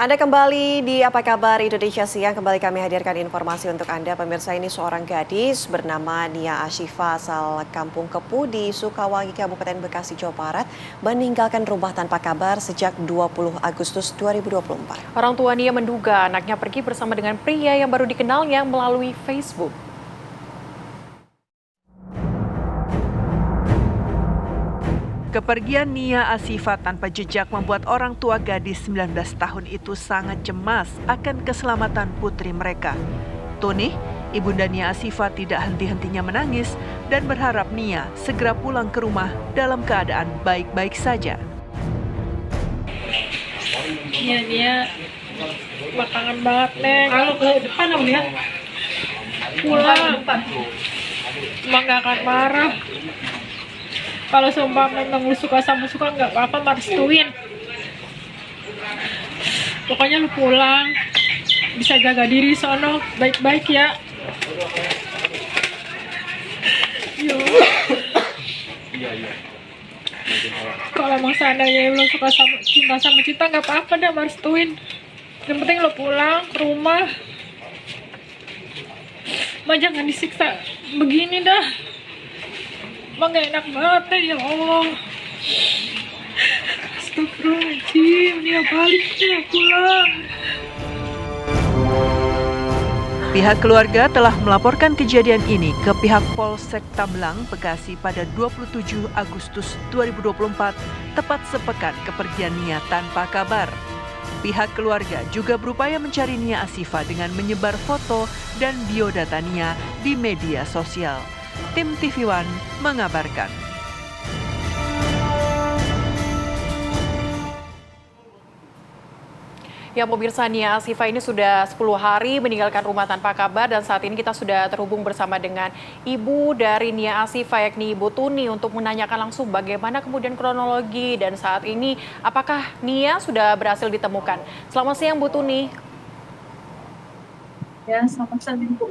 Anda kembali di Apa Kabar Indonesia Siang. Kembali kami hadirkan informasi untuk Anda. Pemirsa, ini seorang gadis bernama Nia Ashifa asal Kampung Kepu di Sukawangi, Kabupaten Bekasi, Jawa Barat, meninggalkan rumah tanpa kabar sejak 20 Agustus 2024. Orang tua Nia menduga anaknya pergi bersama dengan pria yang baru dikenalnya melalui Facebook. Kepergian Nia Ashifa tanpa jejak membuat orang tua gadis 19 tahun itu sangat cemas akan keselamatan putri mereka. Tony, ibunda Nia Ashifa, tidak henti-hentinya menangis dan berharap Nia segera pulang ke rumah dalam keadaan baik-baik saja. Nia belakangan banget, Neng. Kalau ke depan dong dia. Pulang. Cuma nggak akan marah. Kalau sumpah memang lu suka sama suka nggak apa-apa, restuin. Pokoknya lu pulang, bisa jaga diri sono, baik-baik ya. Yo. Kalau emang seandainya lu suka sama cinta nggak apa-apa dah, restuin. Yang penting lu pulang ke rumah. Ma jangan disiksa begini dah. Emang gak enak banget deh, ya Allah. Astagfirullahaladzim, dia balik, dia pulang. Pihak keluarga telah melaporkan kejadian ini ke pihak Polsek Tambelang, Bekasi pada 27 Agustus 2024, tepat sepekan kepergian Nia tanpa kabar. Pihak keluarga juga berupaya mencari Nia Ashifa dengan menyebar foto dan biodata Nia di media sosial. Tim TV One mengabarkan. Ya, pemirsa, Nia Ashifa ini sudah 10 hari meninggalkan rumah tanpa kabar dan saat ini kita sudah terhubung bersama dengan ibu dari Nia Ashifa, yakni Ibu Tuni, untuk menanyakan langsung bagaimana kemudian kronologi dan saat ini apakah Nia sudah berhasil ditemukan. Selamat siang, Bu Tuni. Ya, selamat siang, Bu.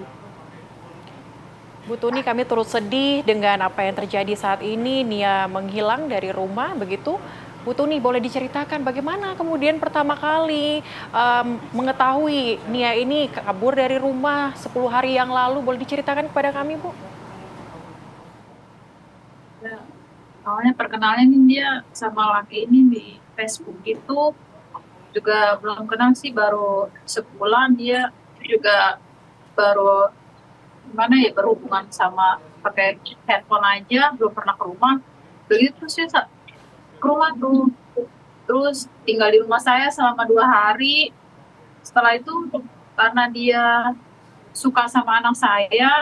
Bu Tuni, kami turut sedih dengan apa yang terjadi saat ini. Nia menghilang dari rumah, begitu. Bu Tuni, boleh diceritakan bagaimana kemudian pertama kali mengetahui Nia ini kabur dari rumah 10 hari yang lalu? Boleh diceritakan kepada kami, Bu? Ya, awalnya perkenalan dia sama laki ini di Facebook itu. Juga belum kenal sih, baru sebulan dia juga baru berhubungan sama pakai handphone aja, belum pernah ke rumah. Begitu sih ke rumah tuh, terus tinggal di rumah saya selama 2 hari. Setelah itu karena dia suka sama anak saya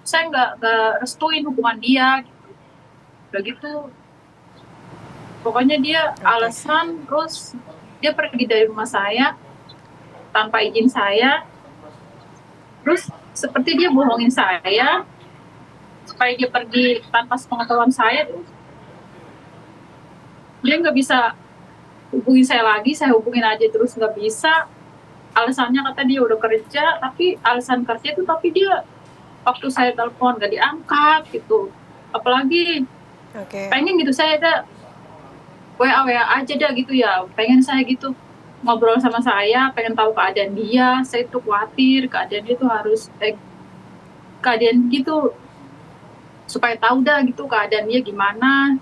nggak restuin hubungan dia gitu. Begitu, pokoknya dia alasan, terus dia pergi dari rumah saya tanpa izin saya. Terus seperti dia bohongin saya supaya dia pergi tanpa sepengetahuan saya. Dia nggak bisa hubungin saya lagi, saya hubungin aja terus nggak bisa. Alasannya kata dia udah kerja, tapi alasan kerja itu tapi dia waktu saya telepon nggak diangkat gitu. Apalagi pengen gitu, saya ada WA aja dah gitu ya, pengen saya gitu ngobrol sama saya, pengen tahu keadaan dia. Saya tuh khawatir keadaan dia tuh harus keadaan gitu, supaya tahu dah gitu keadaan dia gimana,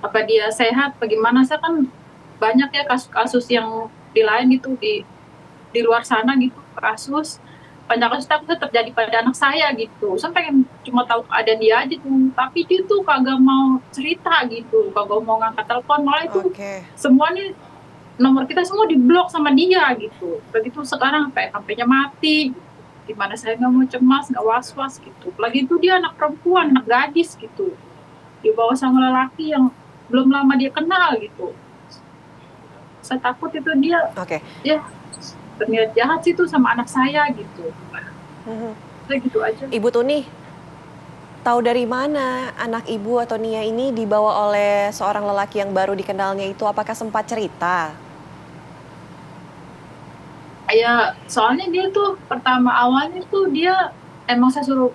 apa dia sehat bagaimana. Saya kan banyak ya kasus-kasus yang di lain gitu, di luar sana gitu, kasus banyak kasus itu terjadi pada anak saya gitu. Saya pengen cuma tahu keadaan dia aja tuh, tapi dia tuh kagak mau cerita gitu, kagak mau ngangkat telepon, malah itu semuanya nomor kita semua diblok sama dia gitu. Begitu sekarang HP-nya mati, gimana saya nggak mau cemas, nggak was-was gitu. Lagi itu dia anak perempuan, anak gadis gitu, dibawa sama lelaki yang belum lama dia kenal gitu. Saya takut itu dia ya berniat jahat sih tuh sama anak saya gitu. Saya gitu aja. Ibu Tuni, tahu dari mana anak ibu atau Nia ini dibawa oleh seorang lelaki yang baru dikenalnya itu? Apakah sempat cerita? Ya, soalnya dia tuh pertama awalnya tuh dia emang saya suruh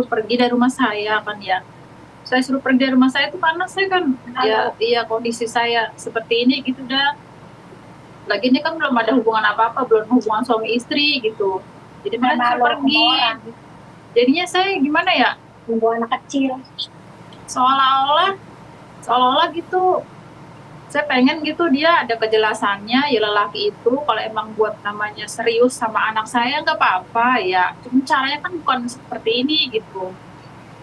pergi dari rumah saya kan ya. Saya suruh pergi dari rumah saya itu karena saya kan ya kondisi saya seperti ini gitu dah. Laginya kan belum ada hubungan apa-apa, belum hubungan suami istri gitu. Jadi mereka pergi. Jadinya saya gimana ya? Nunggu anak kecil. Seolah-olah gitu. Saya pengen gitu dia ada kejelasannya, ya lelaki itu kalau emang buat namanya serius sama anak saya nggak apa-apa ya. Cuma caranya kan bukan seperti ini gitu.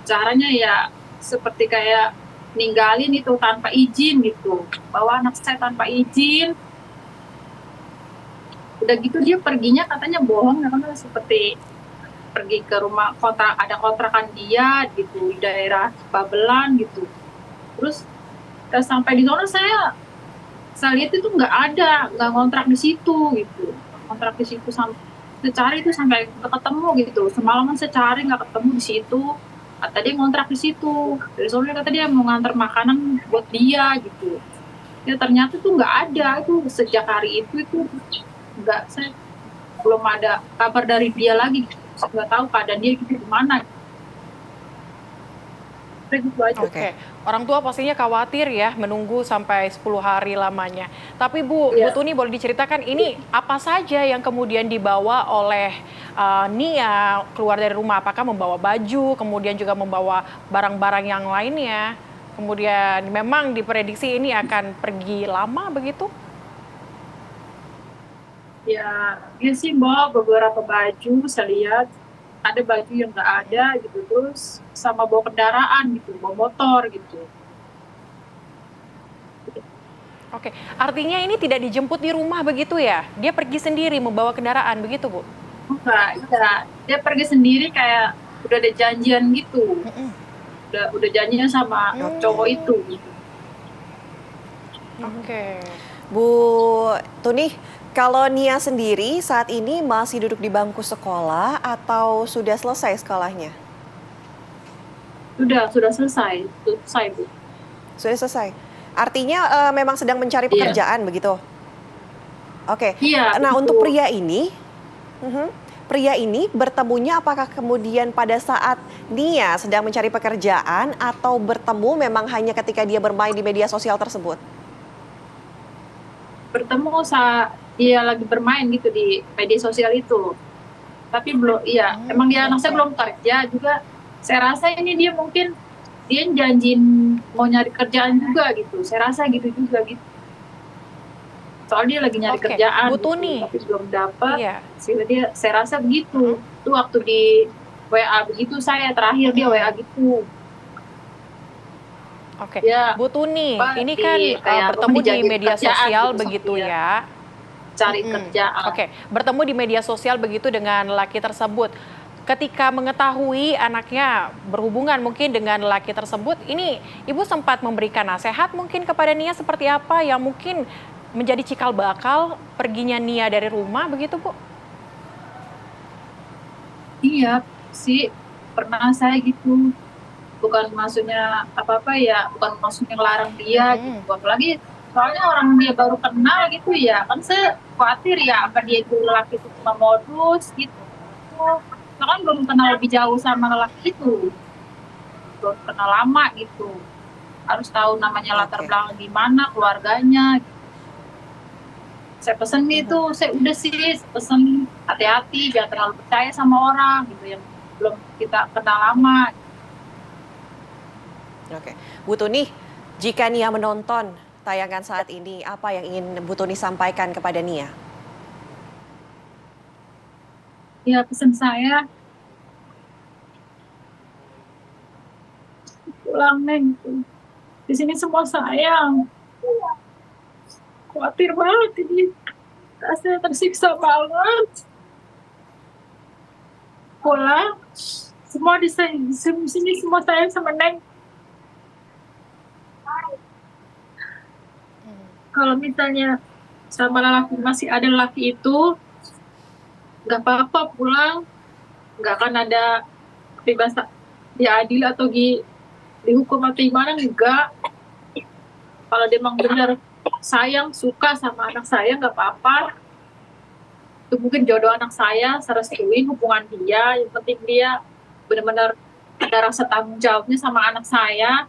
Caranya ya seperti kayak ninggalin itu tanpa izin gitu. Bawa anak saya tanpa izin. Udah gitu dia perginya katanya bohong ya, karena seperti pergi ke rumah ada kontrakan dia gitu di daerah Babelan gitu. Terus sampai di sana saya lihat itu nggak ngontrak di situ gitu, kontrak di situ sampai saya cari itu sampai nggak ketemu gitu. Semalaman saya cari nggak ketemu di situ. Kata dia ngontrak di situ. Dari soalnya kata dia mau nganter makanan buat dia gitu. Ya ternyata tuh nggak ada, itu sejak hari itu nggak, saya belum ada kabar dari dia lagi. Saya nggak tahu keadaan dia gitu gimana. Gitu aja. Oke, orang tua pastinya khawatir ya menunggu sampai 10 hari lamanya. Tapi Bu Iya. Tuni boleh diceritakan ini apa saja yang kemudian dibawa oleh Nia keluar dari rumah? Apakah membawa baju, kemudian juga membawa barang-barang yang lainnya? Kemudian memang diprediksi ini akan pergi lama begitu? Ya, dia sih bawa beberapa baju, saya lihat ada baju yang nggak ada gitu, terus sama bawa kendaraan gitu, bawa motor gitu. Oke, artinya ini tidak dijemput di rumah begitu ya? Dia pergi sendiri membawa kendaraan begitu Bu? Enggak, dia pergi sendiri kayak udah ada janjian gitu, udah janjian sama cowok itu gitu. Oke. Bu Tuni, kalau Nia sendiri saat ini masih duduk di bangku sekolah atau sudah selesai sekolahnya? Sudah selesai Bu. Sudah selesai. Artinya memang sedang mencari pekerjaan begitu? Oke. Iya. Nah, betul. untuk pria ini bertemunya apakah kemudian pada saat Nia sedang mencari pekerjaan atau bertemu memang hanya ketika dia bermain di media sosial tersebut? Bertemu saat dia lagi bermain gitu di media sosial itu. Tapi belum, iya, emang dia anak saya belum kerja juga. Saya rasa ini dia mungkin dia janjiin mau nyari kerjaan juga gitu. Saya rasa gitu juga gitu. Soalnya dia lagi nyari kerjaan Bu Tuni. gitu, tapi belum dapat. Iya. Saya rasa begitu. Itu waktu di WA begitu saya terakhir dia WA gitu. Oke, Ya, Bu Tuni, ini kan kayak bertemu di dijadiin media kerjaan sosial gitu, begitu sambil ya? cari kerjaan. Oke, bertemu di media sosial begitu dengan laki tersebut. Ketika mengetahui anaknya berhubungan mungkin dengan laki tersebut, ini Ibu sempat memberikan nasihat mungkin kepada Nia seperti apa yang mungkin menjadi cikal bakal perginya Nia dari rumah begitu Bu? Iya sih, pernah saya gitu. Bukan maksudnya apa-apa ya, bukan maksudnya ngelarang dia gitu. Apalagi soalnya orang dia baru kenal gitu ya, kan saya khawatir ya apa dia itu lelaki itu cuma modus gitu. Saya kan belum kenal lebih jauh sama lelaki itu, belum kenal lama gitu. Harus tahu namanya latar belakang gimana, keluarganya. Gitu. Saya pesen gitu, saya udah sih pesen hati-hati, jangan terlalu percaya sama orang gitu yang belum kita kenal lama. Oke, Bu Tuni, jika Nia menonton tayangan saat ini, apa yang ingin Bu Tuni sampaikan kepada Nia? Ya pesan saya, pulang Neng. Di sini semua sayang. Khawatir banget ini, rasanya tersiksa banget. Pulang, semua di sini semua sayang sama Neng. Kalau misalnya sama lelaki masih ada lelaki itu, nggak apa-apa pulang, nggak akan ada kebebasan diadil atau dihukum atau gimana, enggak. Kalau dia memang benar sayang, suka sama anak saya, nggak apa-apa. Itu mungkin jodoh anak saya, saya restuin hubungan dia. Yang penting dia benar-benar ada rasa tanggung jawabnya sama anak saya.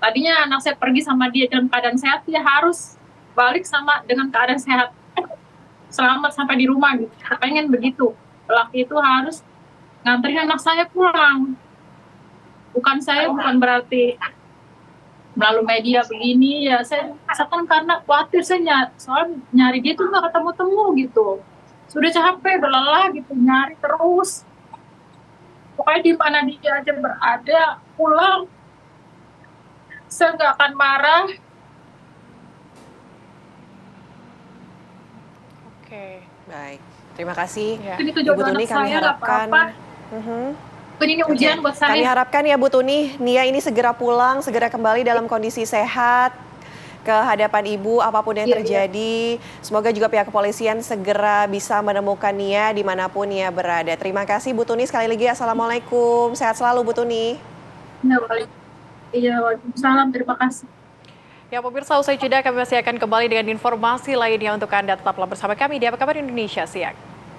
Tadinya anak saya pergi sama dia dalam keadaan sehat, dia harus balik sama dengan keadaan sehat. selamat sampai di rumah gitu. Saya pengen begitu. Laki itu harus nganterin anak saya pulang. Bukan berarti melalui media begini ya, saya rasakan karena khawatir saya soal nyari dia tuh nggak ketemu-temu gitu. Sudah capek, udah lelah gitu, nyari terus. Pokoknya di mana dia aja berada, pulang. Saya nggak akan marah. Oke. Baik, terima kasih Ya. Itu Ibu jodoh Tuni. anak Kami saya, nggak harapkan apa-apa. Mhm. Ini ujian buat Kami saya. harapkan ya Bu Tuni, Nia ini segera pulang, segera kembali dalam kondisi sehat ke hadapan Ibu apapun yang Iya, iya. terjadi. Semoga juga pihak kepolisian segera bisa menemukan Nia dimanapun Nia berada. Terima kasih Bu Tuni sekali lagi. Assalamualaikum, sehat selalu Bu Tuni. Iya, waalaikumsalam. Terima kasih. Ya pemirsa, usai jeda kami masih akan kembali dengan informasi lainnya untuk Anda. Tetaplah bersama kami di Apa Kabar Indonesia Siang.